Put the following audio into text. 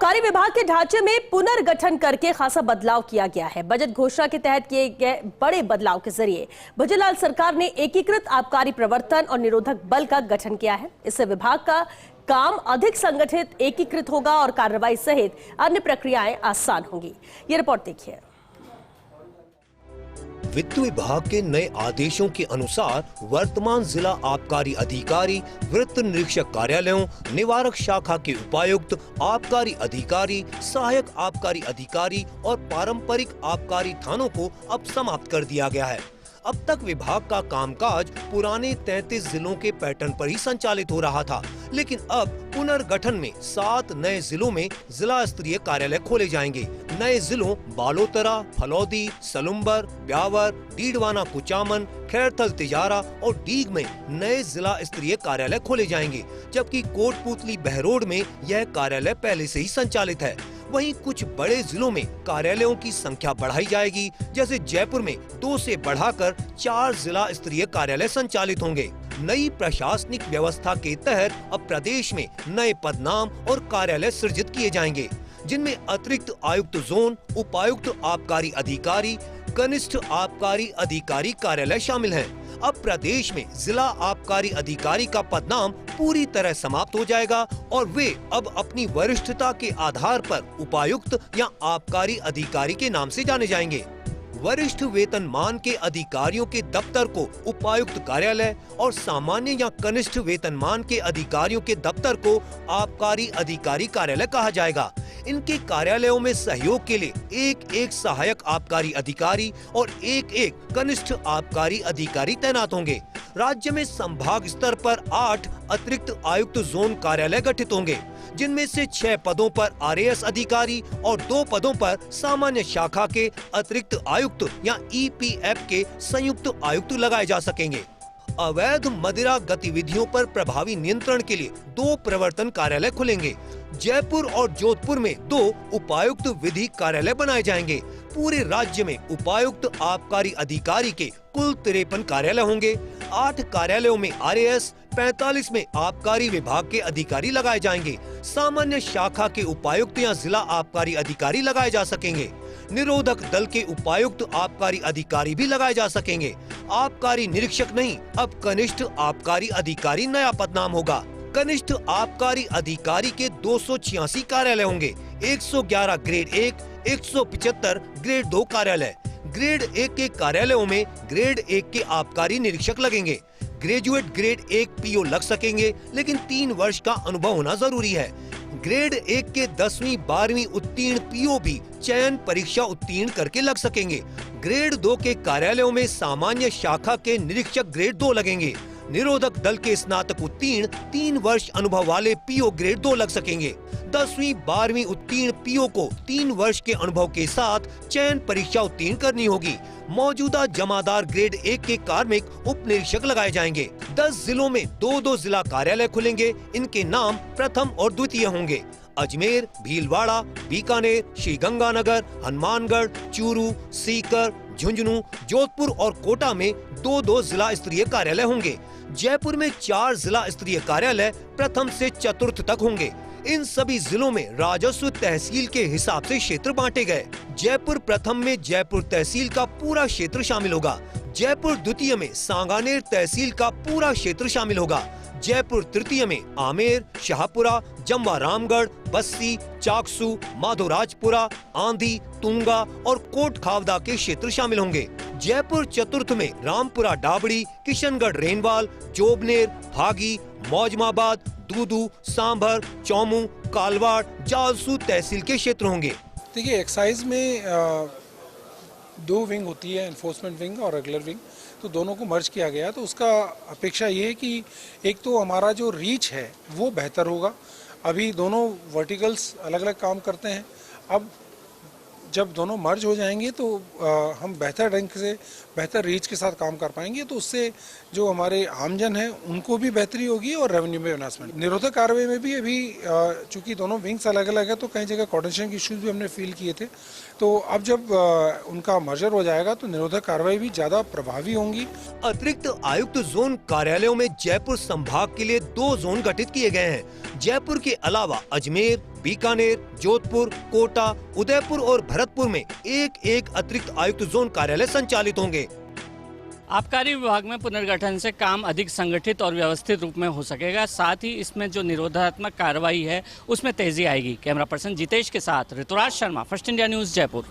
आबकारी विभाग के ढांचे में पुनर्गठन करके खासा बदलाव किया गया है। बजट घोषणा के तहत किए गए बड़े बदलाव के जरिए भजनलाल सरकार ने एकीकृत आबकारी प्रवर्तन और निरोधक बल का गठन किया है। इससे विभाग का काम अधिक संगठित, एकीकृत होगा और कार्रवाई सहित अन्य प्रक्रियाएं आसान होंगी। ये रिपोर्ट देखिए। वित्त विभाग के नए आदेशों के अनुसार वर्तमान जिला आबकारी अधिकारी, वृत्त निरीक्षक कार्यालयों, निवारक शाखा के उपायुक्त, आबकारी अधिकारी, सहायक आबकारी अधिकारी और पारंपरिक आबकारी थानों को अब समाप्त कर दिया गया है। अब तक विभाग का कामकाज पुराने 33 जिलों के पैटर्न पर ही संचालित हो रहा था, लेकिन अब पुनर्गठन में 7 नए जिलों में जिला स्तरीय कार्यालय खोले जाएंगे। नए जिलों बालोतरा, फलौदी, सलुम्बर, ब्यावर, डीडवाना, कुचामन, खैरथल, तिजारा और डीग में नए जिला स्तरीय कार्यालय खोले जाएंगे, जबकि कोटपुतली, बहरोड में यह कार्यालय पहले से ही संचालित है। वहीं कुछ बड़े जिलों में कार्यालयों की संख्या बढ़ाई जाएगी, जैसे जयपुर में 2 से बढ़ाकर 4 जिला स्तरीय कार्यालय संचालित होंगे। नई प्रशासनिक व्यवस्था के तहत अब प्रदेश में नए पदनाम और कार्यालय सृजित किए जाएंगे, जिनमें अतिरिक्त आयुक्त जोन, उपायुक्त आबकारी अधिकारी, कनिष्ठ आबकारी अधिकारी कार्यालय शामिल हैं। अब प्रदेश में जिला आबकारी अधिकारी का पदनाम पूरी तरह समाप्त हो जाएगा और वे अब अपनी वरिष्ठता के आधार पर उपायुक्त या आबकारी अधिकारी के नाम से जाने जाएंगे। वरिष्ठ वेतनमान के अधिकारियों के दफ्तर को उपायुक्त कार्यालय और सामान्य या कनिष्ठ वेतनमान के अधिकारियों के दफ्तर को आबकारी अधिकारी कार्यालय कहा जाएगा। इनके कार्यालयों में सहयोग के लिए एक सहायक आबकारी अधिकारी और एक कनिष्ठ आबकारी अधिकारी तैनात होंगे। राज्य में संभाग स्तर पर 8 अतिरिक्त आयुक्त जोन कार्यालय गठित होंगे, जिनमें से 6 पदों पर आरएएस अधिकारी और 2 पदों पर सामान्य शाखा के अतिरिक्त आयुक्त या ईपीएफ के संयुक्त आयुक्त लगाए जा सकेंगे। अवैध मदिरा गतिविधियों पर प्रभावी नियंत्रण के लिए 2 प्रवर्तन कार्यालय खुलेंगे। जयपुर और जोधपुर में 2 उपायुक्त विधि कार्यालय बनाए जाएंगे। पूरे राज्य में उपायुक्त आबकारी अधिकारी के कुल 53 कार्यालय होंगे। 8 कार्यालयों में आरएएस, 45 में आबकारी विभाग के अधिकारी लगाए जाएंगे। सामान्य शाखा के उपायुक्त या जिला आबकारी अधिकारी लगाए जा सकेंगे। निरोधक दल के उपायुक्त आबकारी अधिकारी भी लगाए जा सकेंगे। आबकारी निरीक्षक नहीं, अब कनिष्ठ आबकारी अधिकारी नया पदनाम होगा। कनिष्ठ आबकारी अधिकारी के 286 कार्यालय होंगे। 111 ग्रेड 1, 175 ग्रेड 2 कार्यालय। ग्रेड 1 के कार्यालयों में ग्रेड 1 के आबकारी निरीक्षक लगेंगे। ग्रेजुएट ग्रेड 1 पीओ लग सकेंगे, लेकिन 3 वर्ष का अनुभव होना जरूरी है। ग्रेड 1 के 10वीं 12वीं उत्तीर्ण पीओ भी चयन परीक्षा उत्तीर्ण करके लग सकेंगे। ग्रेड 2 के कार्यालयों में सामान्य शाखा के निरीक्षक ग्रेड 2 लगेंगे। निरोधक दल के स्नातक उत्तीर्ण 3 वर्ष अनुभव वाले पीओ ग्रेड 2 लग सकेंगे। 10वीं 12वीं उत्तीर्ण पीओ को 3 वर्ष के अनुभव के साथ चयन परीक्षा उत्तीर्ण करनी होगी। मौजूदा जमादार ग्रेड 1 के कार्मिक उप निरीक्षक लगाए जाएंगे। 10 जिलों में 2 जिला कार्यालय खुलेंगे। इनके नाम प्रथम और द्वितीय होंगे। अजमेर, भीलवाड़ा, बीकानेर, श्रीगंगानगर, हनुमानगढ़, चूरू, सीकर, झुंझुनू, जोधपुर और कोटा में 2 जिला स्तरीय कार्यालय होंगे। जयपुर में 4 जिला स्तरीय कार्यालय प्रथम से चतुर्थ तक होंगे। इन सभी जिलों में राजस्व तहसील के हिसाब से क्षेत्र बांटे गए। जयपुर प्रथम में जयपुर तहसील का पूरा क्षेत्र शामिल होगा। जयपुर द्वितीय में सांगानेर तहसील का पूरा क्षेत्र शामिल होगा। जयपुर तृतीय में आमेर, शाहपुरा, जम्वा रामगढ़, बस्सी, चाकसू, माधोराजपुरा, आंधी, तुंगा और कोट खावदा के क्षेत्र शामिल होंगे। जयपुर चतुर्थ में रामपुरा, डाबड़ी, किशनगढ़, रेनवाल, जोबनेर, भागी, मौजमाबाद, दूदू, सांभर, चौमू, कालवाड़, जालसू तहसील के क्षेत्र होंगे। देखिए, एक्साइज में 2 विंग होती है, एनफोर्समेंट विंग और रेगुलर विंग, तो दोनों को मर्ज किया गया। तो उसका अपेक्षा ये है कि एक तो हमारा जो रीच है वो बेहतर होगा। अभी दोनों वर्टिकल्स अलग अलग काम करते हैं। अब जब दोनों मर्ज हो जाएंगे तो हम बेहतर ढंग से, बेहतर रीच के साथ काम कर पाएंगे। तो उससे जो हमारे आमजन हैं उनको भी बेहतरी होगी और रेवेन्यू में एनहांसमेंट। निरोधक कार्रवाई में भी अभी चूंकि दोनों विंग्स अलग अलग है, तो कई जगह कोऑर्डिनेशन के इश्यूज भी हमने फील किए थे। तो अब जब उनका मर्जर हो जाएगा तो निरोधक कार्रवाई भी ज्यादा प्रभावी होंगी। अतिरिक्त आयुक्त जोन कार्यालयों में जयपुर संभाग के लिए 2 जोन गठित किए गए हैं। जयपुर के अलावा अजमेर, बीकानेर, जोधपुर, कोटा, उदयपुर और भरतपुर में एक अतिरिक्त आयुक्त जोन कार्यालय संचालित होंगे। आबकारी विभाग में पुनर्गठन से काम अधिक संगठित और व्यवस्थित रूप में हो सकेगा। साथ ही इसमें जो निरोधात्मक कार्रवाई है उसमें तेजी आएगी। कैमरा पर्सन जितेश के साथ Rituraj Sharma, First India News, Jaipur.